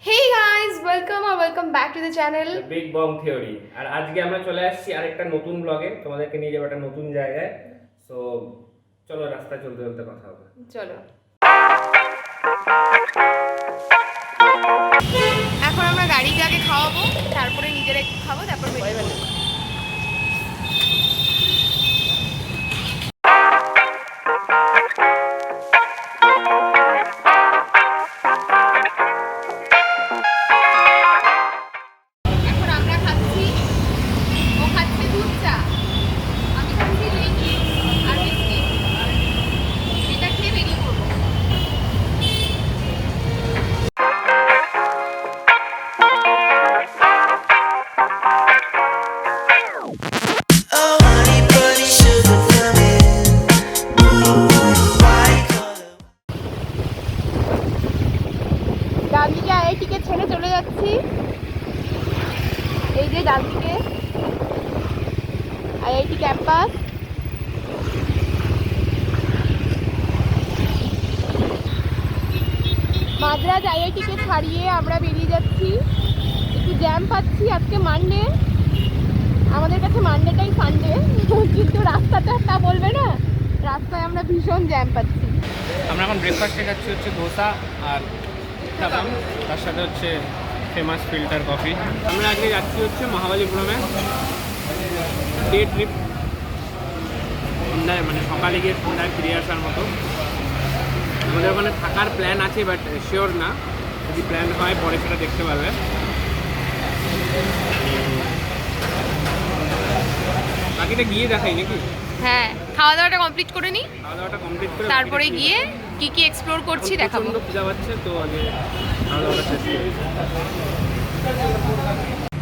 Hey guys, welcome back to the channel. The Big Bang Theory। আর আজকে আমরা চলে আসছি আরেকটা নতুন ব্লগে, তোমাদেরকে নিয়ে যাবো একটা নতুন জায়গায়। সো চলো রাস্তায় চলতে চলতে কথা হবে। চলো। এখন আমরা গাড়িতে আগে খাওয়াবো, তারপরে নিজেরা একটু খাবো, তারপর বেরিয়ে যাবো। এখন আমরা খাচ্ছি, ও খাচ্ছে দুধ চা, আমি খাচ্ছি লেগি আর বিস্কিট। এটা খেয়ে বেরিয়ে পড়বো। Oh, honey bunny, sugar coming. White collar. ডান দিকে আইআইটিকে ছেড়ে চলে যাচ্ছি। এই যে ডান দিকে আইআইটি ক্যাম্পাস। মাদ্রাজ আইআইটিকে ছাড়িয়ে আমরা বেরিয়ে যাচ্ছি। একটু জ্যাম পাচ্ছি, আজকে মানডে, আমাদের কাছে মানডেটাই সানডে, কিন্তু রাস্তাটা তা বলবে না, রাস্তায় আমরা ভীষণ জ্যাম পাচ্ছি। আমরা এখন ব্রেকফাস্টে খাচ্ছি হচ্ছে ধোসা আর উত্তাপাম, তার সাথে হচ্ছে ফেমাস ফিল্টার কফি। আমরা আজকে যাচ্ছি হচ্ছে মহাবালিপুরমে ডে ট্রিপ, সন্ধ্যায় মানে সকালে গিয়ে সন্ধ্যায় ফিরে আসার মতো। আমাদের ওখানে থাকার প্ল্যান আছে, বাট শিওর না, যদি প্ল্যান হয় পরে সেটা দেখতে পারবে। বাকিটা গিয়ে দেখাই নাকি? হ্যাঁ, খাওয়া দাওয়াটা কমপ্লিট করে নিই, খাওয়া দাওয়াটা কমপ্লিট করে তারপরে গিয়ে কি কি এক্সপ্লোর করছি দেখাবো। প্রচণ্ড খিদা পাচ্ছে, তো আগে খাওয়া দাওয়াটা শেষ করি।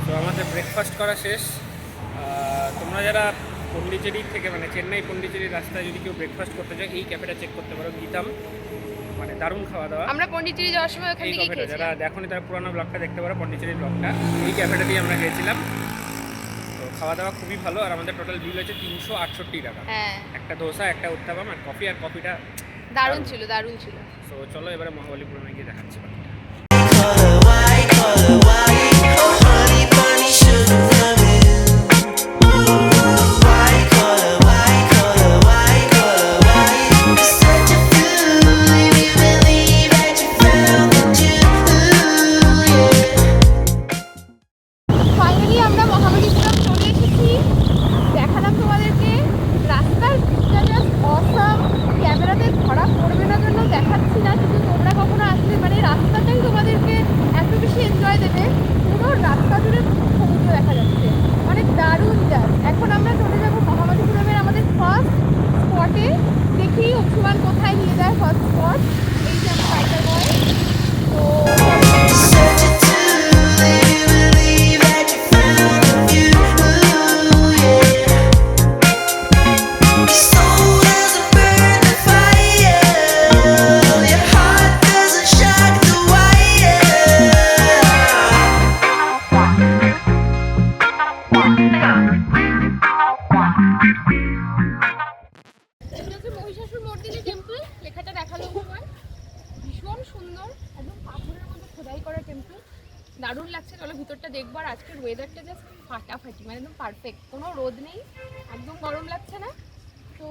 তো আমাদের ব্রেকফাস্ট করা শেষ। তোমরা যারা পন্ডিচেরি থেকে মানে চেন্নাই পন্ডিচেরি রাস্তায় যদি কেউ ব্রেকফাস্ট করতে চায়, এই ক্যাফেটা চেক করতে পারো, গীতাম। মানে দারুণ খাওয়া দাওয়া। আমরা পন্ডিচেরি যাওয়ার সময় ওখান এই থেকে ক্যাফেটা যারা খেয়েছিলাম। দেখোনি তারা পুরোনো ব্লগটা দেখতে পারো, পন্ডিচেরির ব্লগটা। এই ক্যাফেটা দিয়ে আমরা খেয়েছিলাম। তো খাওয়া দাওয়া খুবই ভালো, আর আমাদের টোটাল বিল হচ্ছে 368 টাকা। হ্যাঁ, একটা ধোসা, একটা উত্তাপাম আর কফি, আর কফিটা দারুণ ছিল, দারুণ ছিল। সো চলো এবারে মহাবালিপুরমে গিয়ে দেখাচ্ছি বাকিটা। White collar, white. Oh, honey bunny, sugar coming. White collar, white collar, white collar, white. Such a fool if you believe that you found the jewel, yeah. Finally আমরা মহাবালিপুরম চলে এসেছি। দেখালাম তোমাদেরকে, রাস্তার ভিউটা জাস্ট অসাম। ক্যামেরাতে ধরা পড়বে না জন্য দেখাচ্ছি না, কিন্তু তোমরা কখনো আসলে মানে রাস্তাটাই তোমাদেরকে এত বেশি এনজয় দেবে। পুরো রাস্তা জুড়ে সমুদ্র দেখা যাচ্ছে, মানে দারুণ জাস্ট। এখন আমরা চলে যাবো মহাবালিপুরমের আমাদের ফার্স্ট স্পটে। দেখি অংশুমান কোথায় নিয়ে যায় ফার্স্ট স্পট। এই যে আমার রাইটার বয়। তো Such a fool if you believe that you found the jewel, yeah. Your soul doesn't burn the fire. Your heart doesn't shock the wire. এটা হচ্ছে মহিষাসুর মর্দিনী টেম্পল, লেখাটা দেখালো তোমার। ভীষণ সুন্দর, একদম পাথরের মধ্যে খোদাই করা টেম্পল, দারুণ লাগছে। চলো ভিতরটা দেখবো। আর আজকের ওয়েদারটা জাস্ট ফাটাফাটি, মানে একদম পারফেক্ট, কোনো রোদ নেই, একদম গরম লাগছে না। তো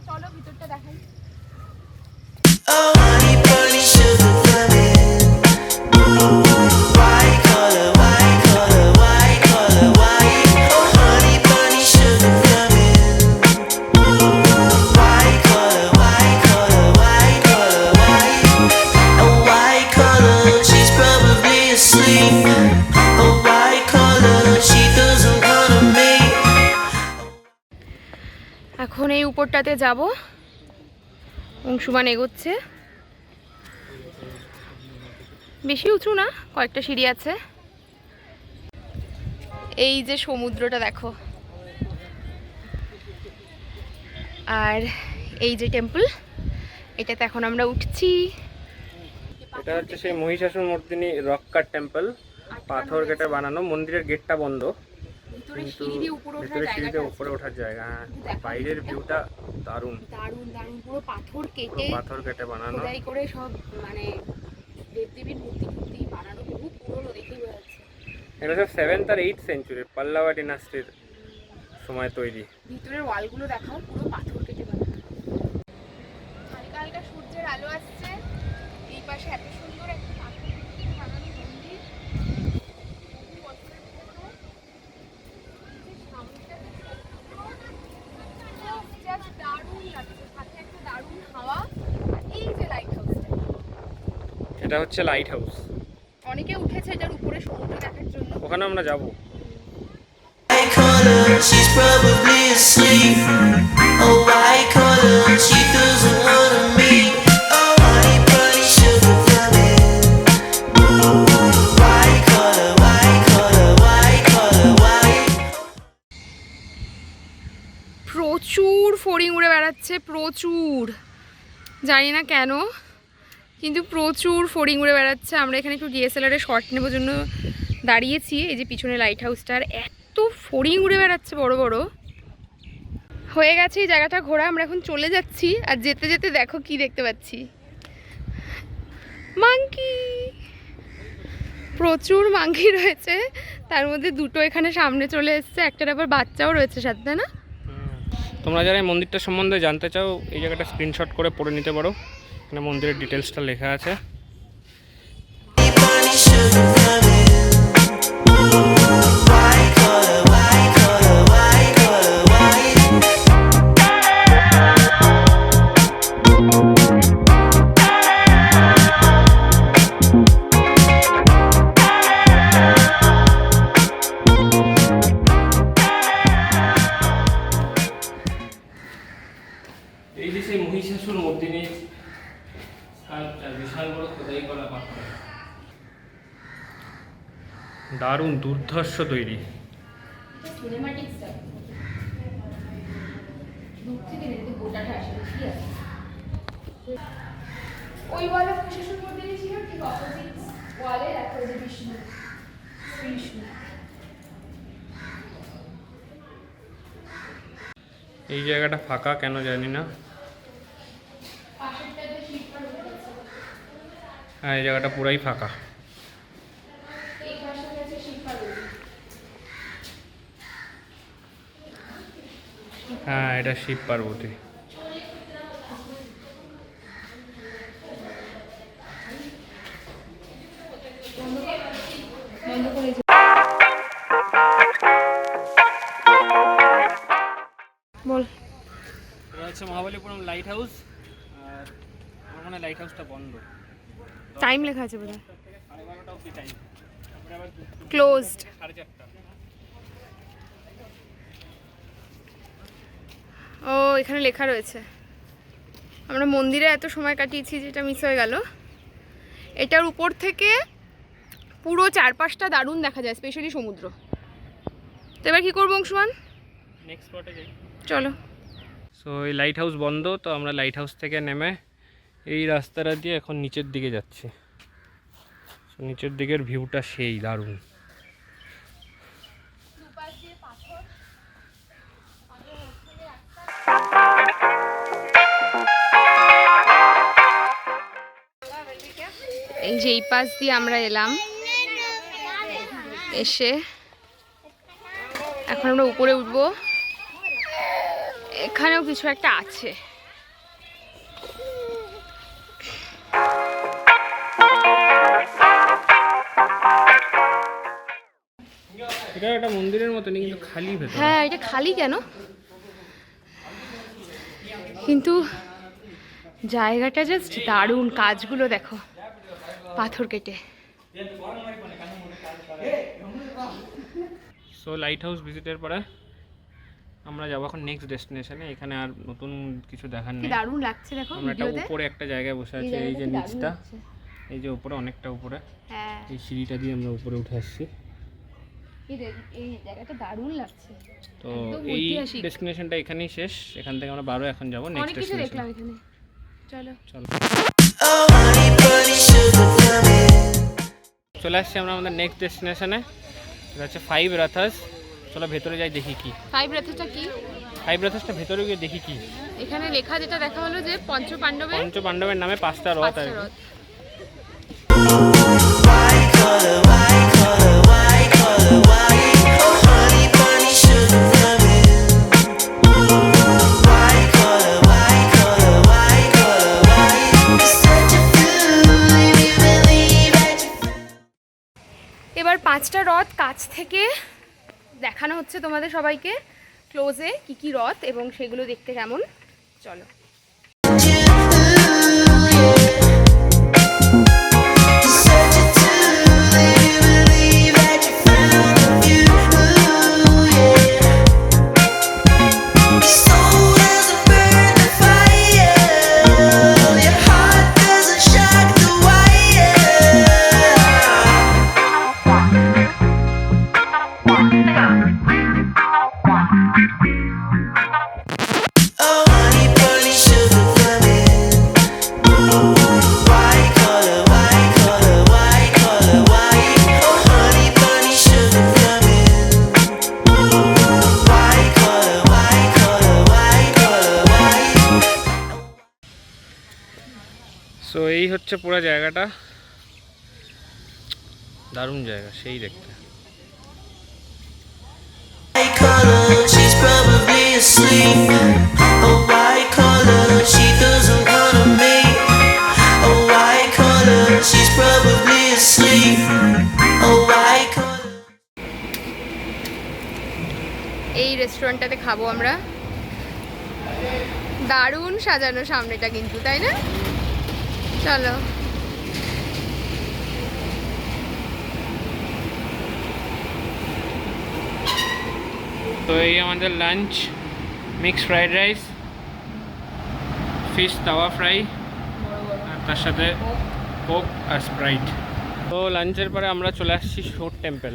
চলো ভিতরটা দেখাই। Oh, honey bunny, sugar coming. White collar, white collar, white collar, white. Oh, honey bunny, sugar coming. White collar, white collar, white collar, white. A white collar, she's probably asleep. A white collar, she doesn't wanna meet. এখন এই উপরটাতে যাব, অংশুমান এগোচ্ছে। বেশি উঁচু না, কয়েকটা সিঁড়ি আছে। এই যে সমুদ্রটা দেখো, আর এই যে টেম্পল, এটাতে এখন আমরা উঠছি। এটা হচ্ছে সেই মহিষাসুর মর্দিনী রক কাট টেম্পল, পাথর কেটে বানানো। মন্দিরের গেটটা বন্ধ, কিন্তু ভেতরে সিঁড়ি দিয়ে উপরে ওঠার জায়গা। হ্যাঁ, বাইরের ভিউটা দারুণ দারুণ দারুণ, পুরো পাথর কেটে পাথর কেটে বানানো। খোদাই করে সব মানে দেবদেবীর মূর্তি বানানো, খুব এগুলো সব 7th আর 8th সেঞ্চুরির পাল্লাওয়া ডিনাস্টির সময় তৈরি। ভিতরের ওয়ালগুলো দেখাও, পুরো পাথর কেটে বানানো। হালকা হালকা সূর্যের আলো আসছে। এই পাশে এত সুন্দর একটা পাথর কেটে বানানো মন্দির, বহু বছরের পুরনো। এই যে সামনেটা জাস্ট দারুণ লাগছে, সাথে একটা দারুণ হাওয়া। আর এই যে লাইট হাউসটা, এটা হচ্ছে লাইট হাউস, অনেকে উঠেছে এটার উপরে সমুদ্র দেখার জন্য। ওখানে আমরা যাব। White collar, she's probably asleep. Oh, white collar, she doesn't wanna meet. Oh, honey bunny, sugar plummet. White collar, white collar, white collar, white. প্রচুর ফড়িং উড়ে বেড়াচ্ছে, প্রচুর, জানি না কেন, কিন্তু প্রচুর ফড়িং উড়ে বেড়াচ্ছে। আমরা এখানে একটু ডিএসএলআর এর শট নেবার জন্য দাঁড়িয়েছি। এই যে পিছনে লাইট হাউসটার এত ফড়িং উড়ে বেড়াচ্ছে বড় বড়। হয়ে গেছে এই জায়গাটা ঘোরা, আমরা এখন চলে যাচ্ছি। আর যেতে যেতে দেখো কি দেখতে পাচ্ছি, মাঙ্কি। প্রচুর মাঙ্কি রয়েছে, তার মধ্যে দুটো এখানে সামনে চলে এসছে, একটার আবার বাচ্চাও রয়েছে সাথে, তাই না? তোমরা যারা এই মন্দিরটা সম্বন্ধে জানতে চাও, এই জায়গাটা স্ক্রিনশট করে পড়ে নিতে পারো। এখানে মন্দিরের ডিটেলসটা লেখা আছে। Bunny, sugar plummet. White collar, white collar, white collar, white. এই যে সেই মহিষাসুর মর্দিনীর স্কাল্পচার, বিশাল বড় খোদাই করা পাথর, দারুণ দুর্ধর্ষ তৈরি। ওই ওয়ালে মহিষাসুর মর্দিনী ছিল, ঠিক অপোজিট ওয়ালে দেখো যে বিষ্ণু, বিষ্ণু। এই জায়গাটা ফাঁকা কেন জানি না। হ্যাঁ, এই জায়গাটা পুরাই ফাঁকা। হ্যাঁ, এটা শিব পার্বতী। বল। এটা হচ্ছে মহাবলীপুরম লাইট হাউস। আর আমার মনে হয় লাইট হাউসটা বন্ধ, টাইম লেখা আছে বোধহয়, 12:30 অবধি টাইম, তারপরে আবার ক্লোজড। 4:30। ও এখানে লেখা রয়েছে। আমরা মন্দিরে এত সময় কাটিয়েছি যেটা মিস হয়ে গেল। এটার উপর থেকে পুরো চারপাশটা দারুণ দেখা যায়, স্পেশালি সমুদ্র। তো এবার কী করবো অংশুমান? নেক্সট স্পটে যাই, চলো। সো এই লাইট হাউস বন্ধ, তো আমরা লাইট হাউস থেকে নেমে এই রাস্তাটা দিয়ে এখন নিচের দিকে যাচ্ছি। সো নিচের দিকের ভিউটা সেই দারুণ। এই যে এই পাশ দিয়ে আমরা এলাম, এসে এখন আমরা উপরে উঠবো। এখানেও কিছু একটা আছে। এটা একটা মন্দিরের মতনই, কিন্তু খালি ভেতরে। হ্যাঁ, এটা খালি কেন? কিন্তু জায়গাটা জাস্ট দারুণ, কাজগুলো দেখো পাথর কেটে। সো লাইট হাউস ভিজিটের পরে আমরা যাবো এখন নেক্সট ডেস্টিনেশনে। এখানে আর নতুন কিছু দেখার কি নেই। দারুণ লাগছে দেখো আমরা একটা ভিডিওতে। উপরে একটা জায়গায় বসে আছি, এই যে নিচটা, এই যে উপরে অনেকটা উপরে, হ্যাঁ, এই সিঁড়িটা দিয়ে আমরা উপরে উঠে আসছি। এই জায়গাটা দারুণ লাগছে। তো একদম এই ঐতিহাসিক। ডেস্টিনেশনটা এখানেই শেষ। এখান থেকে আমরা 12 এখন যাবো নেক্সট অনেক কিছু ডেস্টিনেশন। দেখলাম এখানে, চলো। চলো, Oh, honey bunny, sugar plummet. চলে আসছি আমরা আমাদের নেক্সট ডেস্টিনেশনে। এটা হচ্ছে 5 রাথাস। চলো ভেতরে যাই, দেখি কি। 5 রাথাসটা কি? 5 রাথাসটা ভেতরে গিয়ে দেখি কি। এখানে লেখা যেটা দেখা হলো যে পঞ্চপাণ্ডবের নামে 5টা রথ পাঁচটা আছে। রথ। White collar, white collar, white collar, এবার 5টা রথ কাছ থেকে দেখানো হচ্ছে তোমাদের সবাইকে, ক্লোজে কি কি রথ এবং সেগুলো দেখতে কেমন। চলো। Oh, honey bunny, sugar plummet. White collar, white collar, white collar, white. Oh, honey bunny, sugar plummet. White collar, white collar, white collar, white. So এই হচ্ছে পুরো জায়গাটা, দারুণ জায়গা, সেই দেখতে। White collar, she's probably asleep. A white collar, she doesn't wanna make. A white collar, she's probably asleep. A white collar. এই রেস্টুরেন্টটাতে খাবো আমরা। দারুণ সাজানো সামনেটা কিন্তু, তাই না? চলো। তো এই আমাদের lunch, mix fried rice, fish তাওয়া ফ্রাই, আর তার সাথে কোক আর স্প্রাইট। তো লাঞ্চের পরে আমরা চলে আসছি শোর টেম্পল।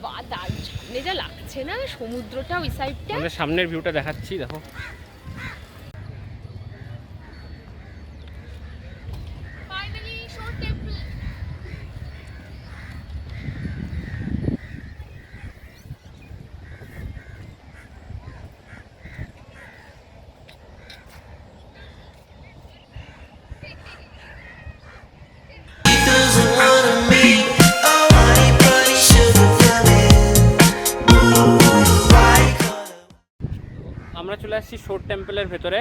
বা দারুণ সামনে যা লাগছে না সমুদ্রটা, ওই সাইডটা। আমাদের সামনের ভিউটা দেখাচ্ছি, দেখো। She doesn't wanna meet. Oh, honey bunny, sugar plummet. White collar. আমরা চলে আসছি শোর টেম্পলের ভেতরে।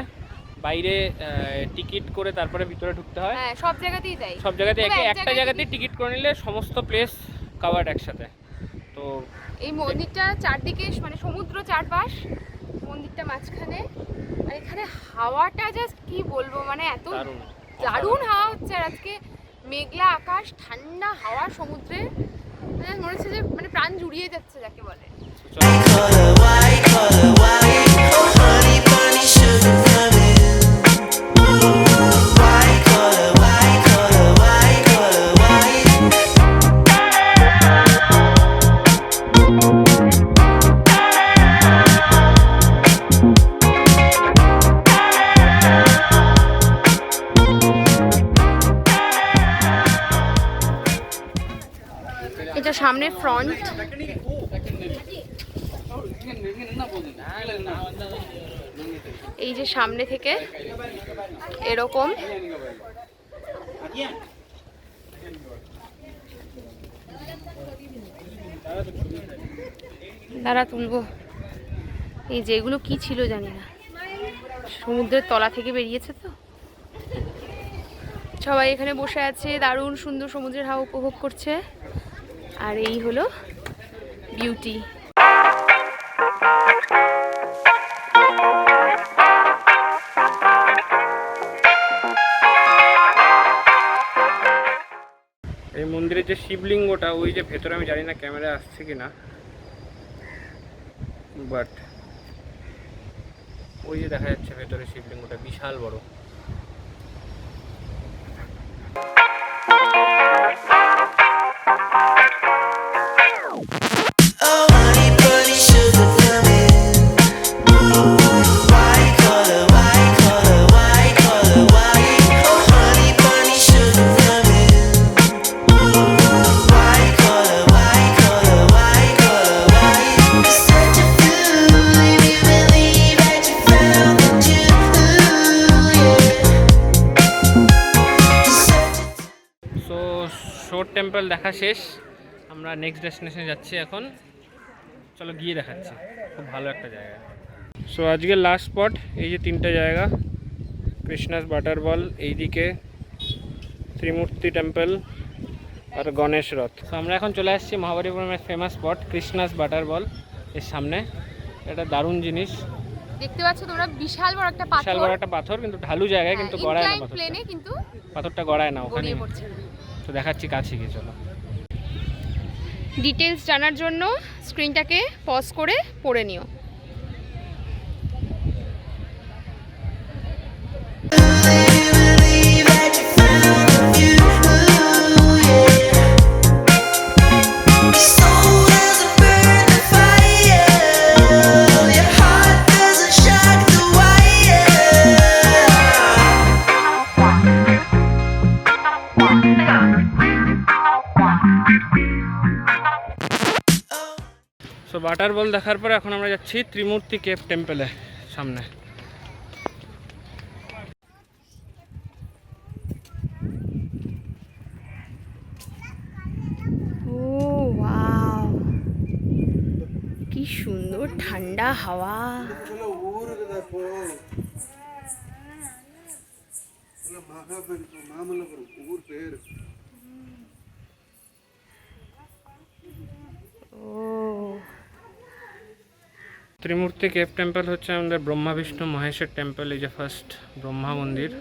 বাইরে টিকিট করে তারপরে ভিতরে ঢুকতে হয়। হ্যাঁ, সব জায়গাতেই তাই। সব জায়গাতে তবে এক একটা জায়গায় জায়গাতেই টিকিট করে নিলে সমস্ত প্লেস কাভার্ড একসাথে। তো এই মন্দিরটা চারদিকে মানে সমুদ্র চারপাশ, মন্দিরটা মাঝখানে। আর এখানে হাওয়াটা জাস্ট কি বলবো, মানে এত দারুণ। দারুণ হাওয়া হচ্ছে। আর আজকে মেঘলা আকাশ, ঠান্ডা হাওয়া সমুদ্রে, মানে মনে হচ্ছে যে মানে প্রাণ জুড়িয়ে যাচ্ছে যাকে বলে। Color, white collar, white. Oh, honey bunny, sugar plummet. White collar, white collar, white collar, white. এটা সামনে ফ্রন্ট। এই যে সামনে থেকে এরকম দাঁড়া তুলবো। এই যে এগুলো কি ছিল জানি না, সমুদ্রের তলা থেকে বেরিয়েছে। তো সবাই এখানে বসে আছে, দারুণ সুন্দর সমুদ্রের হাওয়া উপভোগ করছে। আর এই হলো বিউটি। এই মন্দিরের যে শিবলিঙ্গটা, ওই যে ভেতরে, আমি জানি না ক্যামেরা আসছে কিনা, বাট ওই যে দেখা যাচ্ছে ভেতরে শিবলিঙ্গটা বিশাল বড়। Oh, honey bunny, sugar plummet. White collar, white collar, white collar, white. Oh, honey bunny, sugar plummet. White collar, white collar, white collar, white. Such a fool if you believe that you found the jewel, yeah. So শোর temple দেখা শেষ, আমরা next ডেস্টিনেশনে যাচ্ছি এখন। চলো গিয়ে দেখাচ্ছি, খুব ভালো একটা জায়গা। সো আজকের লাস্ট স্পট এই যে তিনটা জায়গা, কৃষ্ণাস বাটার বল, এইদিকে ত্রিমূর্তি টেম্পল, আর গণেশ রথ। তো আমরা এখন চলে আসছি মহাবলীপুরমের ফেমাস স্পট কৃষ্ণাস বাটার বল এর সামনে। এটা দারুণ জিনিস, দেখতে পাচ্ছ তোমরা বিশাল বড় একটা পাথর, বিশাল বড় একটা পাথর, কিন্তু ঢালু জায়গায়, কিন্তু গড়ায় না পাথরটা। প্লেনে কিন্তু পাথরটা গড়ায় না ওখানে। গড়িয়ে পড়ছে। তো দেখাচ্ছি কাছে গিয়ে, চলো। ডিটেলস জানার জন্য স্ক্রিনটাকে পজ করে পড়ে নিও। Believe that you found the view, yeah. Your soul doesn't burn the fire, your heart doesn't shock the wire. So butter ball দেখার পরে এখন আমরা যাচ্ছি ত্রিমূর্তি কেভ টেম্পলে সামনে। ও ওয়াও, কি সুন্দর ঠান্ডা হাওয়া। ত্রিমূর্তি কেভ টেম্পল হচ্ছে আমাদের ব্রহ্মা বিষ্ণু মহেশের টেম্পল। এই যে ফার্স্ট ব্রহ্মা মন্দির,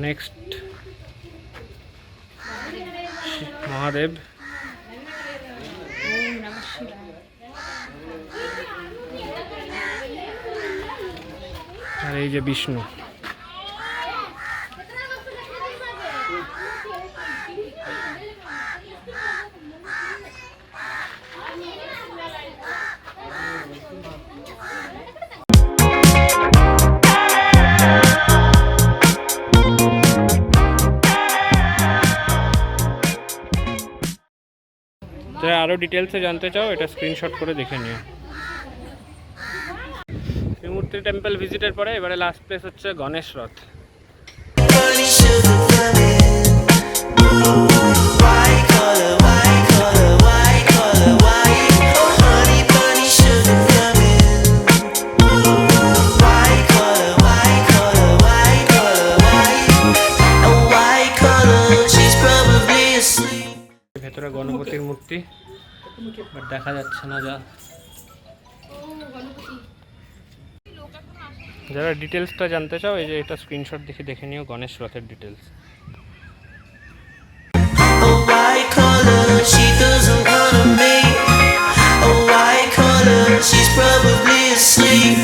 নেক্সট মহাদেব, আর এই যে বিষ্ণু। যারা আরও ডিটেলসে জানতে চাও এটা স্ক্রিনশট করে দেখে নিও। ত্রিমূর্তি টেম্পল ভিজিটের পরে এবারে লাস্ট প্লেস হচ্ছে গণেশ রথ। Honey sugar coming. White collar, white collar, white collar, white. Oh honey bunny sugar coming. White collar, white collar, white collar, white. A white collar, she's probably asleep. ভেতরে গণপতির মূর্তি, but দেখা যাচ্ছে না যা। যারা ডিটেলসটা জানতে চাও এই যে এটা স্ক্রিনশট দেখে নিও গণেশ রথের details. A white collar, she doesn't wanna make. A white collar, she's probably asleep.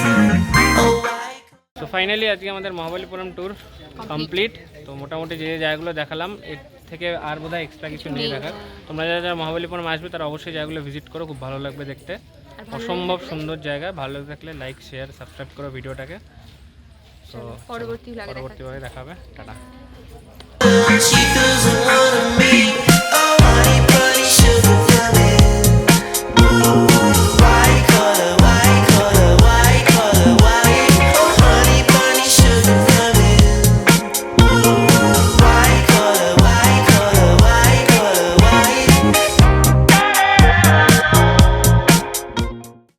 A white. তো ফাইনালি আজকে আমাদের মহাবলীপুরম ট্যুর কমপ্লিট। তো মোটামুটি যে জায়গাগুলো দেখালাম এর থেকে আর বোধহয় এক্সট্রা কিছু নেই দেখার। তোমরা যারা যারা মহাবলীপুরম আসবে তারা অবশ্যই জায়গাগুলো ভিজিট করো, খুব ভালো লাগবে দেখতে। অসম্ভব সুন্দর জায়গা। ভালো লাগে থাকলে লাইক শেয়ার সাবস্ক্রাইব করো ভিডিওটাকে। তো পরবর্তী পরবর্তীভাবে দেখাবে। টাটা। She doesn't want